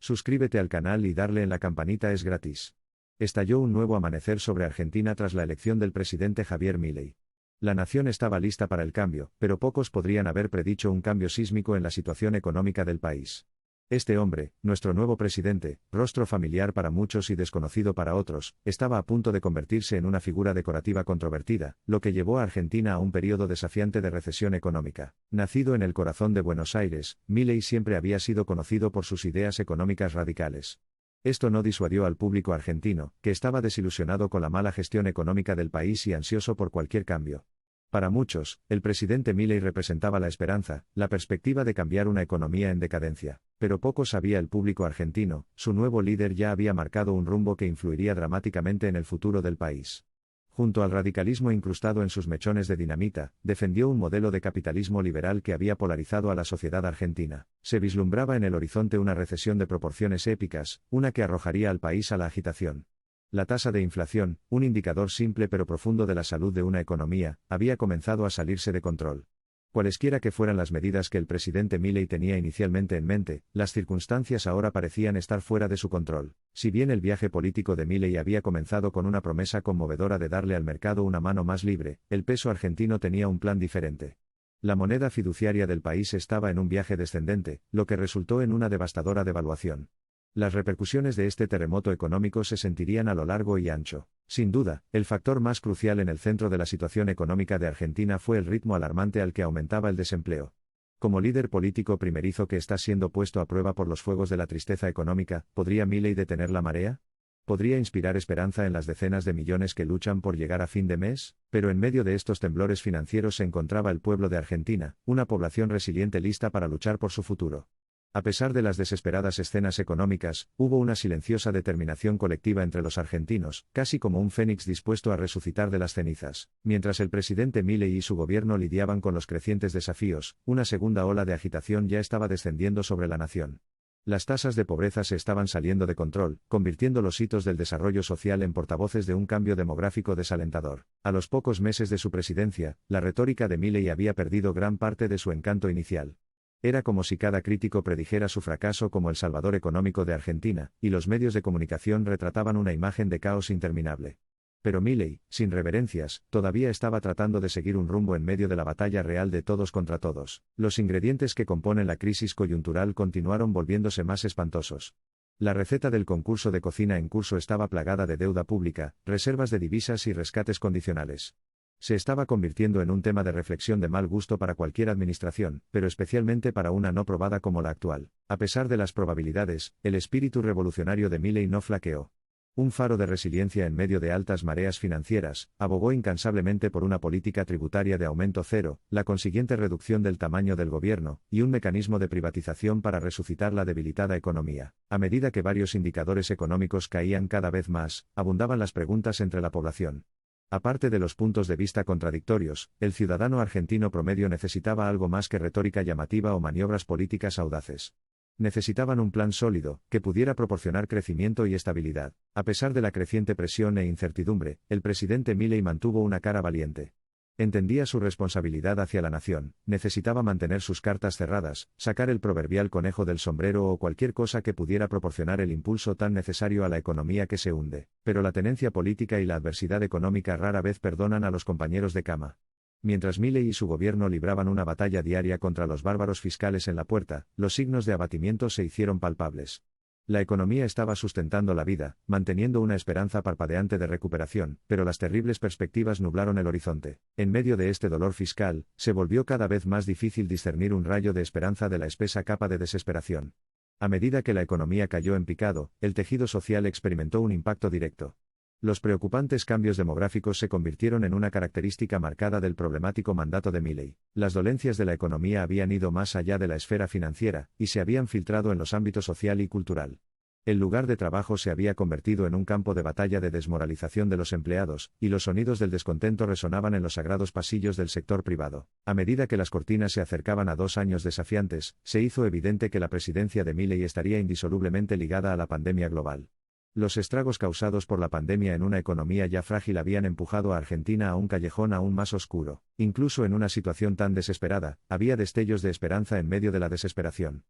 Suscríbete al canal y darle en la campanita es gratis. Estalló un nuevo amanecer sobre Argentina tras la elección del presidente Javier Milei. La nación estaba lista para el cambio, pero pocos podrían haber predicho un cambio sísmico en la situación económica del país. Este hombre, nuestro nuevo presidente, rostro familiar para muchos y desconocido para otros, estaba a punto de convertirse en una figura decorativa controvertida, lo que llevó a Argentina a un periodo desafiante de recesión económica. Nacido en el corazón de Buenos Aires, Milei siempre había sido conocido por sus ideas económicas radicales. Esto no disuadió al público argentino, que estaba desilusionado con la mala gestión económica del país y ansioso por cualquier cambio. Para muchos, el presidente Milei representaba la esperanza, la perspectiva de cambiar una economía en decadencia. Pero poco sabía el público argentino, su nuevo líder ya había marcado un rumbo que influiría dramáticamente en el futuro del país. Junto al radicalismo incrustado en sus mechones de dinamita, defendió un modelo de capitalismo liberal que había polarizado a la sociedad argentina. Se vislumbraba en el horizonte una recesión de proporciones épicas, una que arrojaría al país a la agitación. La tasa de inflación, un indicador simple pero profundo de la salud de una economía, había comenzado a salirse de control. Cualesquiera que fueran las medidas que el presidente Milei tenía inicialmente en mente, las circunstancias ahora parecían estar fuera de su control. Si bien el viaje político de Milei había comenzado con una promesa conmovedora de darle al mercado una mano más libre, el peso argentino tenía un plan diferente. La moneda fiduciaria del país estaba en un viaje descendente, lo que resultó en una devastadora devaluación. Las repercusiones de este terremoto económico se sentirían a lo largo y ancho. Sin duda, el factor más crucial en el centro de la situación económica de Argentina fue el ritmo alarmante al que aumentaba el desempleo. Como líder político primerizo que está siendo puesto a prueba por los fuegos de la tristeza económica, ¿podría Milei detener la marea? ¿Podría inspirar esperanza en las decenas de millones que luchan por llegar a fin de mes? Pero en medio de estos temblores financieros se encontraba el pueblo de Argentina, una población resiliente lista para luchar por su futuro. A pesar de las desesperadas escenas económicas, hubo una silenciosa determinación colectiva entre los argentinos, casi como un fénix dispuesto a resucitar de las cenizas. Mientras el presidente Milei y su gobierno lidiaban con los crecientes desafíos, una segunda ola de agitación ya estaba descendiendo sobre la nación. Las tasas de pobreza se estaban saliendo de control, convirtiendo los hitos del desarrollo social en portavoces de un cambio demográfico desalentador. A los pocos meses de su presidencia, la retórica de Milei había perdido gran parte de su encanto inicial. Era como si cada crítico predijera su fracaso como el salvador económico de Argentina, y los medios de comunicación retrataban una imagen de caos interminable. Pero Milei, sin reverencias, todavía estaba tratando de seguir un rumbo en medio de la batalla real de todos contra todos. Los ingredientes que componen la crisis coyuntural continuaron volviéndose más espantosos. La receta del concurso de cocina en curso estaba plagada de deuda pública, reservas de divisas y rescates condicionales. Se estaba convirtiendo en un tema de reflexión de mal gusto para cualquier administración, pero especialmente para una no probada como la actual. A pesar de las probabilidades, el espíritu revolucionario de Milei no flaqueó. Un faro de resiliencia en medio de altas mareas financieras, abogó incansablemente por una política tributaria de aumento cero, la consiguiente reducción del tamaño del gobierno, y un mecanismo de privatización para resucitar la debilitada economía. A medida que varios indicadores económicos caían cada vez más, abundaban las preguntas entre la población. Aparte de los puntos de vista contradictorios, el ciudadano argentino promedio necesitaba algo más que retórica llamativa o maniobras políticas audaces. Necesitaban un plan sólido, que pudiera proporcionar crecimiento y estabilidad. A pesar de la creciente presión e incertidumbre, el presidente Milei mantuvo una cara valiente. Entendía su responsabilidad hacia la nación, necesitaba mantener sus cartas cerradas, sacar el proverbial conejo del sombrero o cualquier cosa que pudiera proporcionar el impulso tan necesario a la economía que se hunde. Pero la tenencia política y la adversidad económica rara vez perdonan a los compañeros de cama. Mientras Milei y su gobierno libraban una batalla diaria contra los bárbaros fiscales en la puerta, los signos de abatimiento se hicieron palpables. La economía estaba sustentando la vida, manteniendo una esperanza parpadeante de recuperación, pero las terribles perspectivas nublaron el horizonte. En medio de este dolor fiscal, se volvió cada vez más difícil discernir un rayo de esperanza de la espesa capa de desesperación. A medida que la economía cayó en picado, el tejido social experimentó un impacto directo. Los preocupantes cambios demográficos se convirtieron en una característica marcada del problemático mandato de Milei. Las dolencias de la economía habían ido más allá de la esfera financiera, y se habían filtrado en los ámbitos social y cultural. El lugar de trabajo se había convertido en un campo de batalla de desmoralización de los empleados, y los sonidos del descontento resonaban en los sagrados pasillos del sector privado. A medida que las cortinas se acercaban a 2 años desafiantes, se hizo evidente que la presidencia de Milei estaría indisolublemente ligada a la pandemia global. Los estragos causados por la pandemia en una economía ya frágil habían empujado a Argentina a un callejón aún más oscuro. Incluso en una situación tan desesperada, había destellos de esperanza en medio de la desesperación.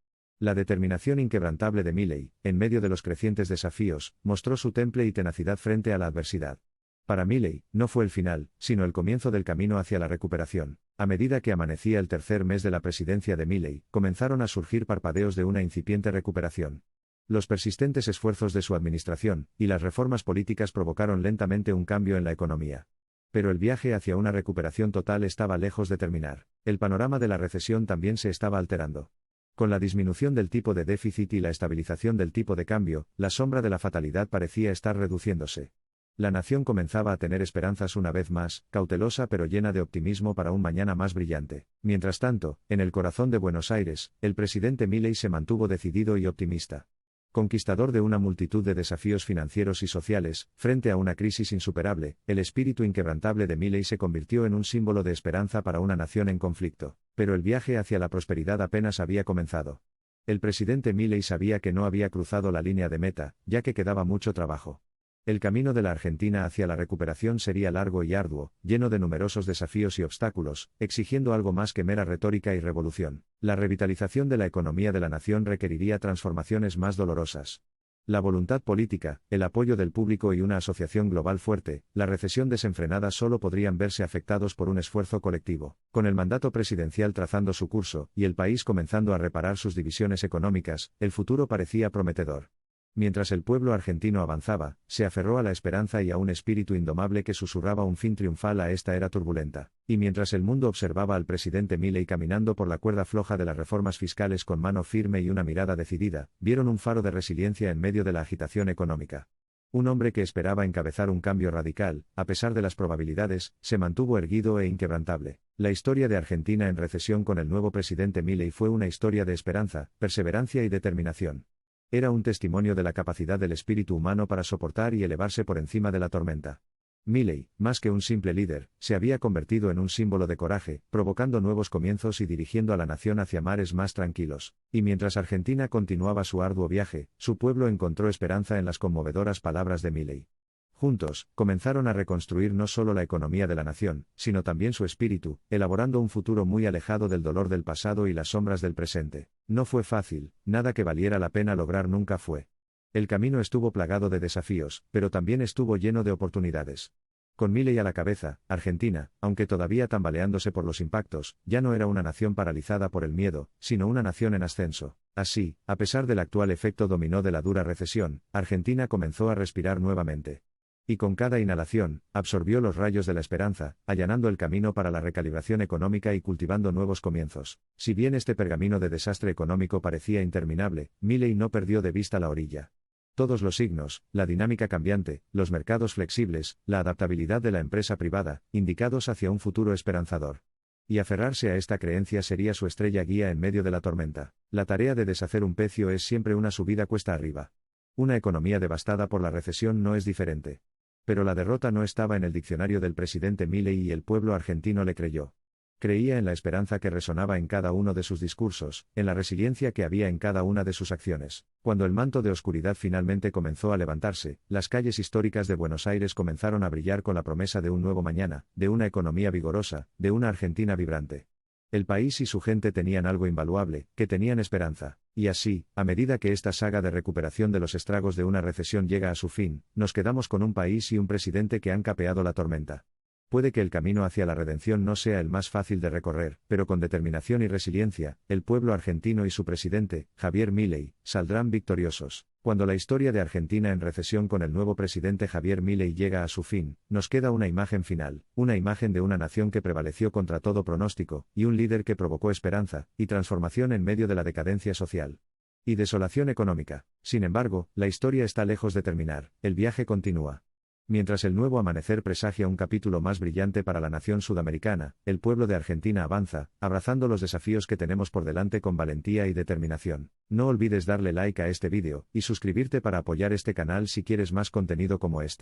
La determinación inquebrantable de Milei, en medio de los crecientes desafíos, mostró su temple y tenacidad frente a la adversidad. Para Milei, no fue el final, sino el comienzo del camino hacia la recuperación. A medida que amanecía el tercer mes de la presidencia de Milei, comenzaron a surgir parpadeos de una incipiente recuperación. Los persistentes esfuerzos de su administración y las reformas políticas provocaron lentamente un cambio en la economía. Pero el viaje hacia una recuperación total estaba lejos de terminar. El panorama de la recesión también se estaba alterando. Con la disminución del tipo de déficit y la estabilización del tipo de cambio, la sombra de la fatalidad parecía estar reduciéndose. La nación comenzaba a tener esperanzas una vez más, cautelosa pero llena de optimismo para un mañana más brillante. Mientras tanto, en el corazón de Buenos Aires, el presidente Milei se mantuvo decidido y optimista. Conquistador de una multitud de desafíos financieros y sociales, frente a una crisis insuperable, el espíritu inquebrantable de Milei se convirtió en un símbolo de esperanza para una nación en conflicto. Pero el viaje hacia la prosperidad apenas había comenzado. El presidente Milei sabía que no había cruzado la línea de meta, ya que quedaba mucho trabajo. El camino de la Argentina hacia la recuperación sería largo y arduo, lleno de numerosos desafíos y obstáculos, exigiendo algo más que mera retórica y revolución. La revitalización de la economía de la nación requeriría transformaciones más dolorosas. La voluntad política, el apoyo del público y una asociación global fuerte, la recesión desenfrenada solo podrían verse afectados por un esfuerzo colectivo. Con el mandato presidencial trazando su curso, y el país comenzando a reparar sus divisiones económicas, el futuro parecía prometedor. Mientras el pueblo argentino avanzaba, se aferró a la esperanza y a un espíritu indomable que susurraba un fin triunfal a esta era turbulenta. Y mientras el mundo observaba al presidente Milei caminando por la cuerda floja de las reformas fiscales con mano firme y una mirada decidida, vieron un faro de resiliencia en medio de la agitación económica. Un hombre que esperaba encabezar un cambio radical, a pesar de las probabilidades, se mantuvo erguido e inquebrantable. La historia de Argentina en recesión con el nuevo presidente Milei fue una historia de esperanza, perseverancia y determinación. Era un testimonio de la capacidad del espíritu humano para soportar y elevarse por encima de la tormenta. Milei, más que un simple líder, se había convertido en un símbolo de coraje, provocando nuevos comienzos y dirigiendo a la nación hacia mares más tranquilos. Y mientras Argentina continuaba su arduo viaje, su pueblo encontró esperanza en las conmovedoras palabras de Milei. Juntos, comenzaron a reconstruir no solo la economía de la nación, sino también su espíritu, elaborando un futuro muy alejado del dolor del pasado y las sombras del presente. No fue fácil, nada que valiera la pena lograr nunca fue. El camino estuvo plagado de desafíos, pero también estuvo lleno de oportunidades. Con Milei a la cabeza, Argentina, aunque todavía tambaleándose por los impactos, ya no era una nación paralizada por el miedo, sino una nación en ascenso. Así, a pesar del actual efecto dominó de la dura recesión, Argentina comenzó a respirar nuevamente. Y con cada inhalación, absorbió los rayos de la esperanza, allanando el camino para la recalibración económica y cultivando nuevos comienzos. Si bien este pergamino de desastre económico parecía interminable, Milei no perdió de vista la orilla. Todos los signos, la dinámica cambiante, los mercados flexibles, la adaptabilidad de la empresa privada, indicados hacia un futuro esperanzador. Y aferrarse a esta creencia sería su estrella guía en medio de la tormenta. La tarea de deshacer un pecio es siempre una subida cuesta arriba. Una economía devastada por la recesión no es diferente. Pero la derrota no estaba en el diccionario del presidente Milei y el pueblo argentino le creyó. Creía en la esperanza que resonaba en cada uno de sus discursos, en la resiliencia que había en cada una de sus acciones. Cuando el manto de oscuridad finalmente comenzó a levantarse, las calles históricas de Buenos Aires comenzaron a brillar con la promesa de un nuevo mañana, de una economía vigorosa, de una Argentina vibrante. El país y su gente tenían algo invaluable, que tenían esperanza. Y así, a medida que esta saga de recuperación de los estragos de una recesión llega a su fin, nos quedamos con un país y un presidente que han capeado la tormenta. Puede que el camino hacia la redención no sea el más fácil de recorrer, pero con determinación y resiliencia, el pueblo argentino y su presidente, Javier Milei, saldrán victoriosos. Cuando la historia de Argentina en recesión con el nuevo presidente Javier Milei llega a su fin, nos queda una imagen final, una imagen de una nación que prevaleció contra todo pronóstico, y un líder que provocó esperanza y transformación en medio de la decadencia social y desolación económica. Sin embargo, la historia está lejos de terminar, el viaje continúa. Mientras el nuevo amanecer presagia un capítulo más brillante para la nación sudamericana, el pueblo de Argentina avanza, abrazando los desafíos que tenemos por delante con valentía y determinación. No olvides darle like a este vídeo, y suscribirte para apoyar este canal si quieres más contenido como este.